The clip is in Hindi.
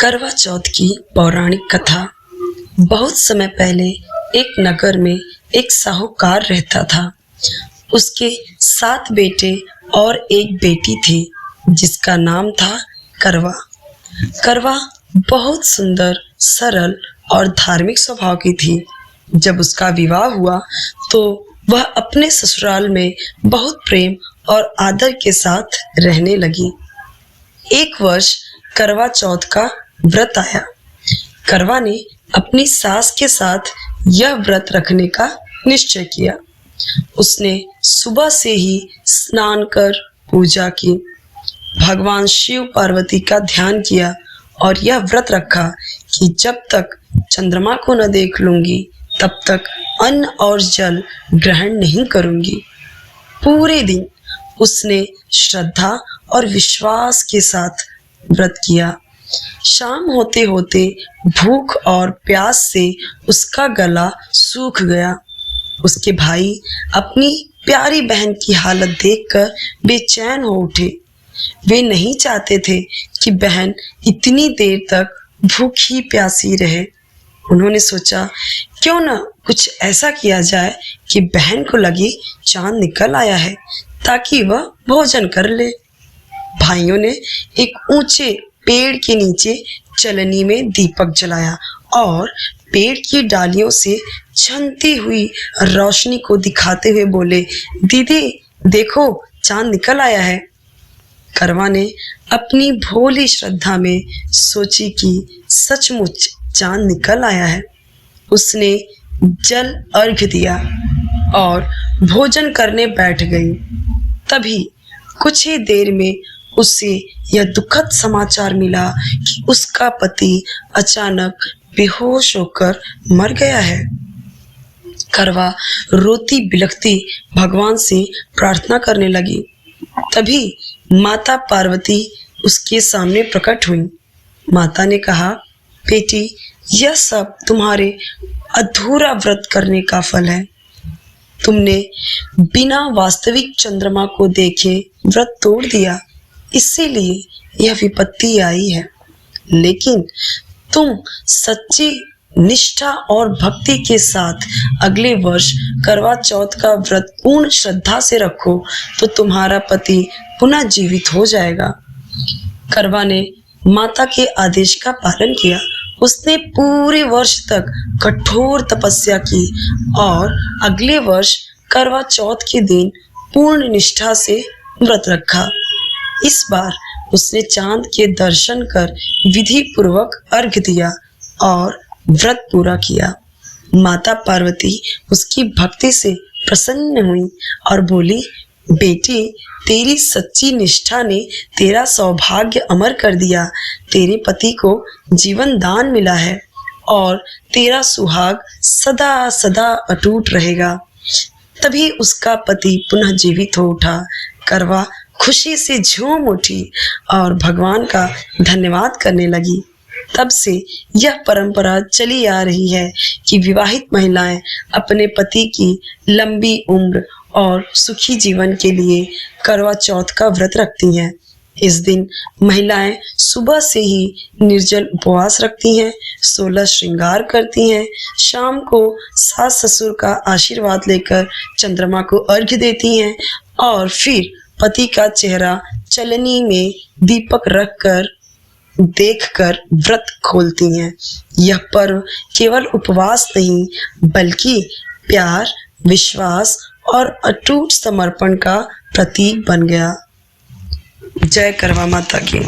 करवा चौथ की पौराणिक कथा। बहुत समय पहले एक नगर में एक साहूकार रहता था। उसके 7 बेटे और एक बेटी थी जिसका नाम था करवा। करवा बहुत सुंदर, सरल और धार्मिक स्वभाव की थी। जब उसका विवाह हुआ तो वह अपने ससुराल में बहुत प्रेम और आदर के साथ रहने लगी। एक वर्ष करवा चौथ का व्रत आया। करवा ने अपनी सास के साथ यह व्रत रखने का निश्चय किया। उसने सुबह से ही स्नान कर पूजा की, भगवान शिव पार्वती का ध्यान किया और यह व्रत रखा कि जब तक चंद्रमा को न देख लूंगी तब तक अन्न और जल ग्रहण नहीं करूंगी। पूरे दिन उसने श्रद्धा और विश्वास के साथ व्रत किया। शाम होते होते भूख और प्यास से उसका गला सूख गया। उसके भाई अपनी प्यारी बहन की हालत देखकर बेचैन हो उठे। वे नहीं चाहते थे कि बहन इतनी देर तक भूखी प्यासी रहे। उन्होंने सोचा, क्यों न कुछ ऐसा किया जाए कि बहन को लगे चांद निकल आया है ताकि वह भोजन कर ले। भाइयों ने एक ऊंचे पेड़ के नीचे चलनी में दीपक जलाया और पेड़ की डालियों से छनती हुई रोशनी को दिखाते हुए बोले, दीदी देखो, चांद निकल आया है। करवा ने अपनी भोली श्रद्धा में सोची कि सचमुच चांद निकल आया है। उसने जल अर्घ्य दिया और भोजन करने बैठ गई। तभी कुछ ही देर में उसे यह दुखद समाचार मिला कि उसका पति अचानक बेहोश होकर मर गया है। करवा रोती बिलखती भगवान से प्रार्थना करने लगी। तभी माता पार्वती उसके सामने प्रकट हुई। माता ने कहा, बेटी, यह सब तुम्हारे अधूरा व्रत करने का फल है। तुमने बिना वास्तविक चंद्रमा को देखे व्रत तोड़ दिया, इसीलिए यह विपत्ति आई है। लेकिन तुम सच्ची निष्ठा और भक्ति के साथ अगले वर्ष करवा चौथ का व्रत पूर्ण श्रद्धा से रखो तो तुम्हारा पति पुनः जीवित हो जाएगा। करवा ने माता के आदेश का पालन किया। उसने पूरे वर्ष तक कठोर तपस्या की और अगले वर्ष करवा चौथ के दिन पूर्ण निष्ठा से व्रत रखा। इस बार उसने चांद के दर्शन कर विधि पूर्वक अर्घ्य दिया और व्रत पूरा किया। माता पार्वती उसकी भक्ति से प्रसन्न हुई और बोली, बेटी, तेरी सच्ची निष्ठा ने तेरा सौभाग्य अमर कर दिया। तेरे पति को जीवन दान मिला है और तेरा सुहाग सदा सदा अटूट रहेगा। तभी उसका पति पुनः जीवित हो उठा। करवा खुशी से झूम उठी और भगवान का धन्यवाद करने लगी। तब से यह परंपरा चली आ रही है कि विवाहित महिलाएं अपने पति की लंबी उम्र और सुखी जीवन के लिए करवा चौथ का व्रत रखती हैं। इस दिन महिलाएं सुबह से ही निर्जल उपवास रखती हैं, 16 श्रृंगार करती हैं, शाम को सास ससुर का आशीर्वाद लेकर चंद्रमा को अर्घ्य देती हैं और फिर पति का चेहरा चलनी में दीपक रखकर देखकर व्रत खोलती हैं। यह पर्व केवल उपवास नहीं बल्कि प्यार, विश्वास और अटूट समर्पण का प्रतीक बन गया। जय करवा माता की।